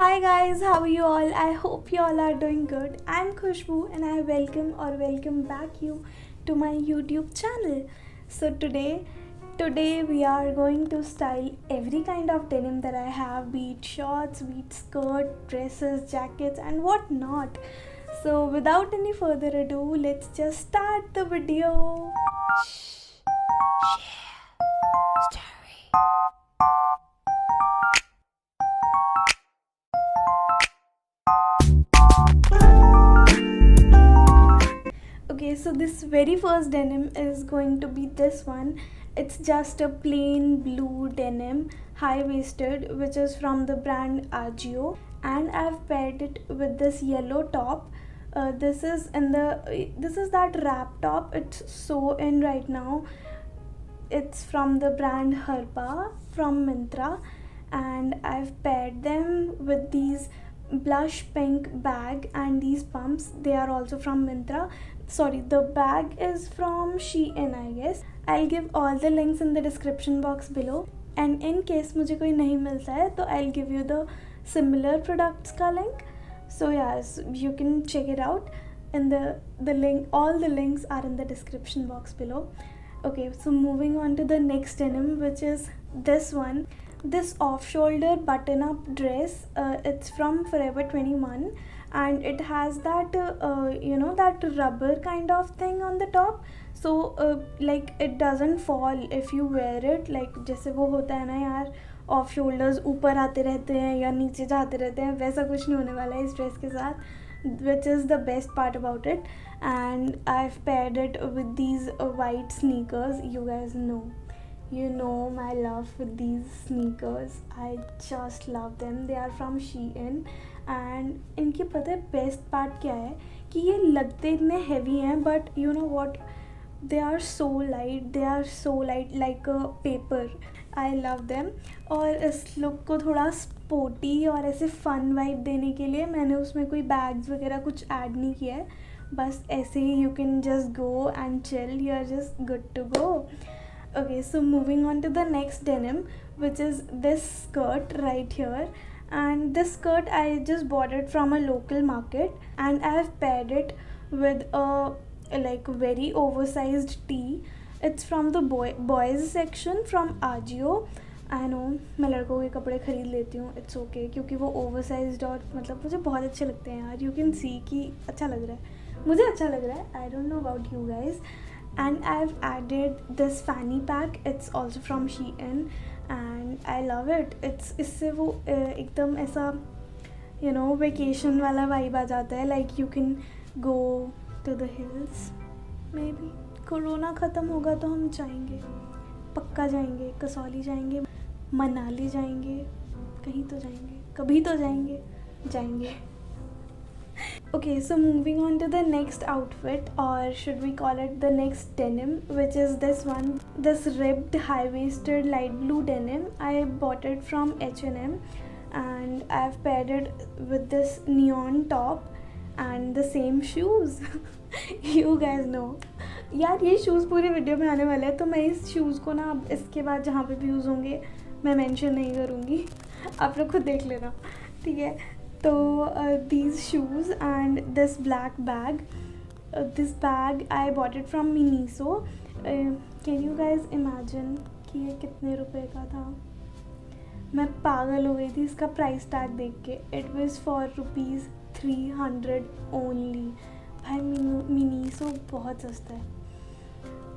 Hi guys, how are you all? I hope you all are doing good. I'm Khushbu and I welcome back you to my YouTube channel. So today we are going to style every kind of denim that I have, be it shorts, be it skirt, dresses, jackets and what not. So without any further ado, let's just start the video. Okay, so this very first denim is going to be this one. It's just a plain blue denim, high-waisted, which is from the brand Agio, and I've paired it with this yellow top. This is that wrap top. It's so in right now. It's from the brand Harpa from Myntra, and I've paired them with these blush pink bag and these pumps. They are also from Myntra. Sorry, the bag is from Shein, I guess. I'll give all the links in the description box below, and in case मुझे कोई नहीं मिलता है तो I'll give you the similar products का link. So yes, you can check it out. In the link, all the links are in the description box below. Okay, so moving on to the next denim, which is this one. This off-shoulder button-up dress. It's from Forever 21, and it has that that rubber kind of thing on the top. So like it doesn't fall if you wear it. Like जैसे वो होता है ना यार, off shoulders ऊपर आते रहते हैं या नीचे जाते रहते हैं, वैसा कुछ नहीं होने वाला है इस ड्रेस के साथ, which is the best part about it. And I've paired it with these white sneakers. You know my love for these sneakers. I just love them. They are from Shein, and इनकी पता है best part क्या है कि ये लगते इतने heavy हैं, but you know what, they are so light like a paper. I love them. और इस लुक को थोड़ा स्पोर्टी और ऐसे फन वाइब देने के लिए मैंने उसमें कोई बैग्स वगैरह कुछ ऐड नहीं किया है. बस ऐसे ही you can just go and chill, you are just good to go. Okay, so moving on to the next denim, which is this skirt right here. And this skirt I just bought it from a local market, and I have paired it with a like very oversized tee. It's from the boys section from Agio. I know, मैं लड़कों के कपड़े ख़रीद लेती हूँ, it's okay, क्योंकि वो oversized और मतलब मुझे बहुत अच्छे लगते हैं यार. यू कैन सी कि अच्छा लग रहा है, मुझे अच्छा लग रहा है. I don't know about you guys. And I've added this fanny pack. It's also from Shein, and I love it. इससे वो एकदम ऐसा vacation वाला vibe आ जाता है. Like you can go to the hills. Maybe corona ख़त्म होगा तो हम जाएंगे, पक्का जाएंगे. कसौली जाएंगे, मनाली जाएंगे, कहीं तो जाएंगे, कभी तो जाएंगे. Okay, so moving on to the next outfit, or should we call it the next denim, which is this one. This ribbed high-waisted light blue denim. I bought it from H&M, and I've paired it with this neon top and the same shoes. You guys know यार, ये shoes पूरे video में आने वाले हैं, तो मैं इस शूज़ को ना अब इसके बाद जहाँ पे भी यूज़ होंगे मैं मेंशन नहीं करूँगी, आप लोग खुद देख लेना, ठीक है. So these shoes and this black bag. This bag I bought it from Miniso. Can you guys imagine कि ये कितने रुपए का था? मैं पागल हो गई थी इसका प्राइस टैग देख के. It was for ₹300 only. भाई Miniso बहुत सस्ता है.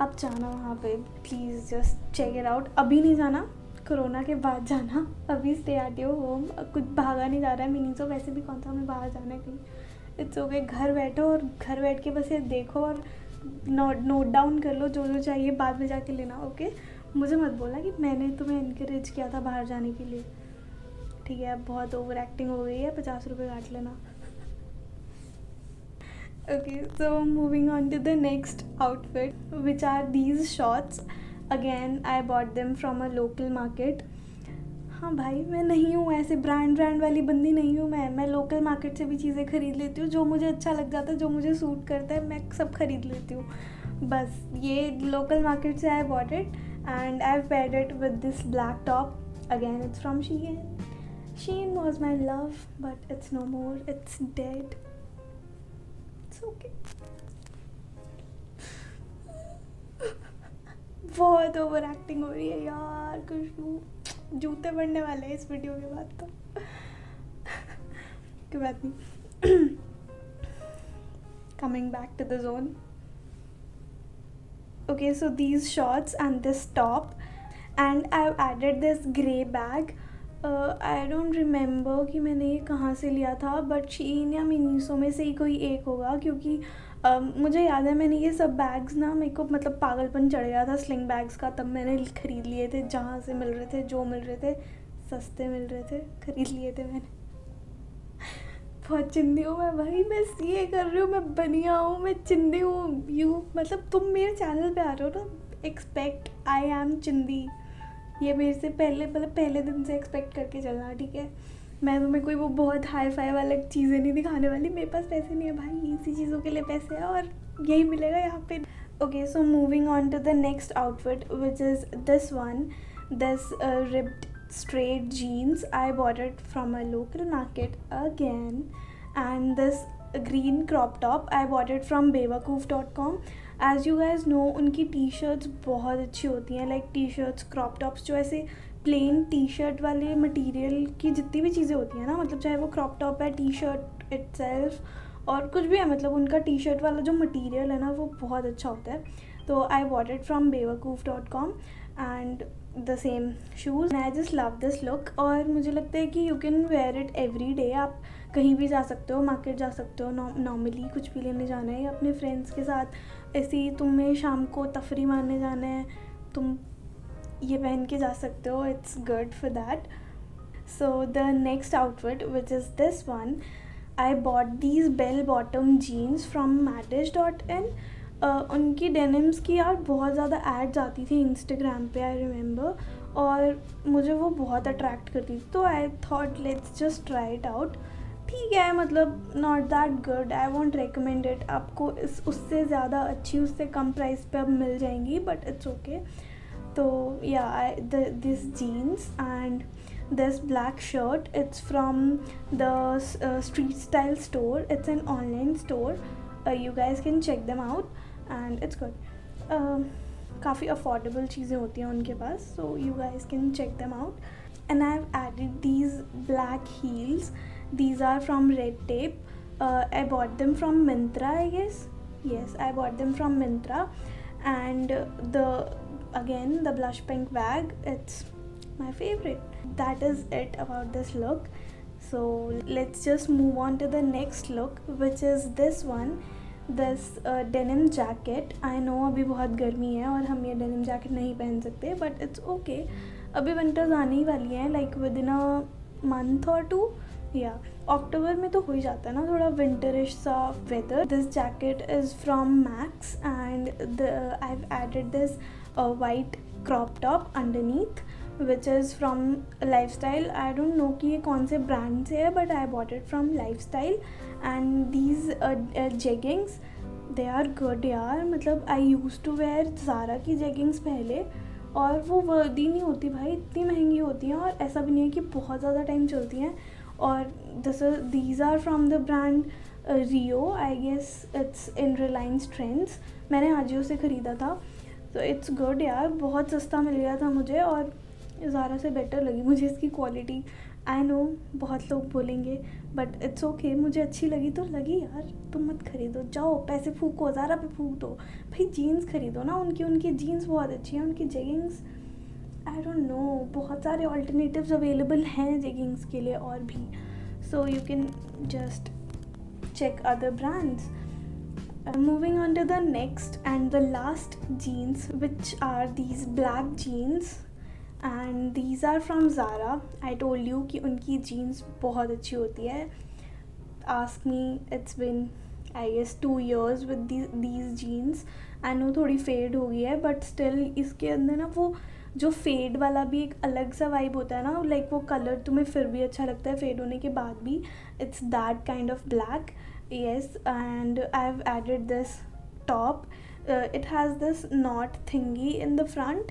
अब जाना वहाँ पे, please just check it out. अभी नहीं जाना, कोरोना के बाद जाना. अभी स्टे एट योर होम, कुछ भागा नहीं जा रहा है. मीनिंग तो वैसे भी कौन सा हमें बाहर जाना है कहीं. इट्स ओके, घर बैठो और घर बैठ के बस ये देखो और नोट डाउन कर लो जो चाहिए, बाद में जाके लेना. ओके, मुझे मत बोला कि मैंने तुम्हें इनकरेज किया था बाहर जाने के लिए, ठीक है. अब बहुत ओवर एक्टिंग हो गई है, 50 रुपये काट लेना. Okay, so moving on to the next outfit, which are these shorts. Again, I bought them from a local market. हाँ भाई, मैं नहीं हूँ ऐसे ब्रांड वाली बंदी नहीं हूँ. मैं लोकल मार्केट से भी चीज़ें ख़रीद लेती हूँ. जो मुझे अच्छा लग जाता है, जो मुझे सूट करता है, मैं सब ख़रीद लेती हूँ. बस ये लोकल मार्केट से I bought it, and I've paired it with this black top. Again, it's from Shein. Shein was my love, but it's no more. It's dead. It's okay. बहुत ओवर एक्टिंग हो रही है यार खुशबू, जूते पड़ने वाले हैं इस वीडियो के बाद तो। कोई बात नहीं। Coming back to the zone. Okay, so these shorts and this top, and I've added this grey bag. I don't remember कि मैंने ये कहाँ से लिया था, बट शीन या मिनीसो में से ही कोई एक होगा, क्योंकि मुझे याद है मैंने ये सब बैग्स ना, मेरे को मतलब पागलपन चढ़ गया था स्लिंग बैग्स का, तब मैंने ख़रीद लिए थे, जहाँ से मिल रहे थे, जो मिल रहे थे, सस्ते मिल रहे थे, ख़रीद लिए थे मैंने। बहुत चिंदी हूँ मैं भाई, मैं सीए कर रही हूँ, मैं बनिया हूँ, मैं चिंदी हूँ। यू मतलब तुम मेरे चैनल पे आ रहे हो ना, एक्सपेक्ट आई एम चिंदी। ये मेरे से पहले मतलब पहले दिन से एक्सपेक्ट करके चलना, ठीक है। मैं तुम्हें कोई वो बहुत हाई फाई वाला चीज़ें नहीं दिखाने वाली, मेरे पास पैसे नहीं है भाई, इसी चीज़ों के लिए पैसे है और यही मिलेगा यहाँ पे। Okay, so moving on to the next outfit which is this one, this ribbed straight jeans. I bought it from a local market again, and this green crop top I bought it from bewakoof.com. As you guys know, उनकी T shirts बहुत अच्छी होती हैं, like T shirts, crop tops, जो ऐसे plane T shirt वाले material की जितनी भी चीज़ें होती हैं ना, मतलब चाहे वो क्रॉप टॉप है, टी शर्ट इटसेल्फ और कुछ भी है, मतलब उनका टी शर्ट वाला जो मटेरियल है ना, वो बहुत अच्छा होता है। तो I bought it from bewakoof.com and the same shoes, I just love this look. और मुझे लगता है कि you can wear it every day, आप कहीं भी जा सकते हो, मार्केट जा सकते हो, नॉर्मली कुछ भी लेने जाना है या अपने फ्रेंड्स के साथ ऐसे ही तुम्हें शाम को तफरी मारने जाना है, तुम ये पहन के जा सकते हो, it's good for that. So the next outfit which is this one, I bought these bell bottom jeans from madish.in। उनकी डेनिम्स की यार बहुत ज़्यादा एड्स आती थी इंस्टाग्राम पे, आई रिमेंबर, और मुझे वो बहुत अट्रैक्ट करती थी, तो I thought let's just try it out. ठीक है, मतलब not that good, I want recommend it, आपको इस उससे ज़्यादा अच्छी, उससे कम प्राइस पे अब मिल जाएंगी, बट इट्स ओके। तो या this jeans and this black shirt, it's from the street style store, it's an online store, you guys can check them out and it's good। काफ़ी अफोर्डेबल चीज़ें होती हैं उनके पास, so you guys can check them out। and I've added these black heels, these are from Red Tape, I bought them from Myntra, I guess, yes, I bought them from Myntra, and the blush pink bag, it's my favorite। That is it about this look, so let's just move on to the next look, which is this one, this denim jacket। I know अभी बहुत गर्मी है और हम ये denim jacket नहीं पहन सकते, but it's okay, अभी winters आने ही वाली हैं, like within a month or two, या अक्टूबर में तो हो ही जाता है ना थोड़ा विंटरिश सा weather. This jacket is from Max and I've added this white crop top underneath, which is from Lifestyle। I don't know कि ये कौन से ब्रांड से है, but I bought it from Lifestyle। and these jeggings, they are good यार, मतलब I used to wear Zara की jeggings पहले, और वो वर्दी नहीं होती भाई, इतनी महंगी होती हैं, और ऐसा भी नहीं है कि बहुत ज़्यादा टाइम चलती हैं। और these are from the brand Rio, I guess it's in Reliance Trends, मैंने आजियो से ख़रीदा था, तो इट्स गुड यार, बहुत सस्ता मिल गया था मुझे, और ज़ारा से बेटर लगी मुझे इसकी क्वालिटी। आई नो बहुत लोग बोलेंगे, बट इट्स ओके, मुझे अच्छी लगी तो लगी यार, तुम मत खरीदो, जाओ पैसे फूको, ज़ारा पे फूक दो भाई, जीन्स खरीदो ना, उनकी जीन्स बहुत अच्छी हैं, उनकी जेगिंग्स, आई डोंट नो, बहुत सारे ऑल्टरनेटिव्स अवेलेबल हैं जेगिंग्स के लिए और भी, so you can just check other brands। Moving on to the next and the last jeans, which are these black jeans, and these are from Zara। I told you कि उनकी jeans बहुत अच्छी होती है। Ask me, it's been I guess 2 years with these jeans। I know थोड़ी fade हो गई है, but still इसके अंदर ना वो जो फेड वाला भी एक अलग सा वाइब होता है ना, लाइक वो कलर तुम्हें फिर भी अच्छा लगता है फेड होने के बाद भी, it's that kind of black, yes। and I've added this top, it has this knot thingy in the front,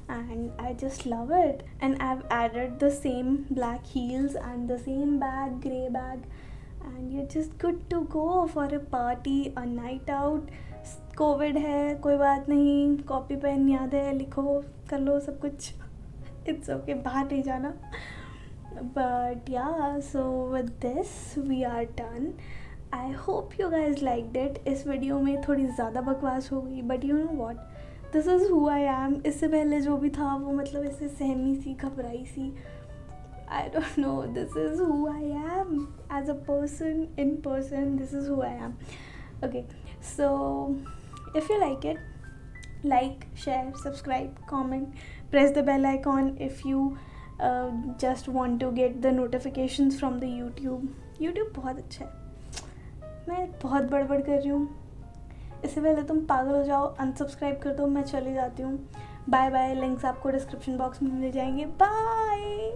and I just love it. And I've added the same black heels and the same bag, grey bag, and you're just good to go for a party, a night out. Covid है, कोई बात नहीं, copy pen याद है, लिखो, कर लो सब कुछ. इट्स ओके, बाहर नहीं जाना. But yeah, so with this we are done. I hope you guys liked it. इस वीडियो में थोड़ी ज़्यादा बकवास हो गई, but you know what, this is who I am. इससे पहले जो भी था वो मतलब ऐसे सहमी सी, घबराई सी. I don't know, this is who I am as a person, in person, this is who I am. Okay, so if you like it, like, share, subscribe, comment, press the bell icon if you just want to get the notifications from the YouTube बहुत अच्छा है. मैं बहुत बड़बड़ कर रही हूँ. इससे पहले तुम पागल हो जाओ, अनसब्सक्राइब कर दो, मैं चली जाती हूँ. Bye bye. लिंक्स आपको डिस्क्रिप्शन बॉक्स में मिल जाएंगे. बाय.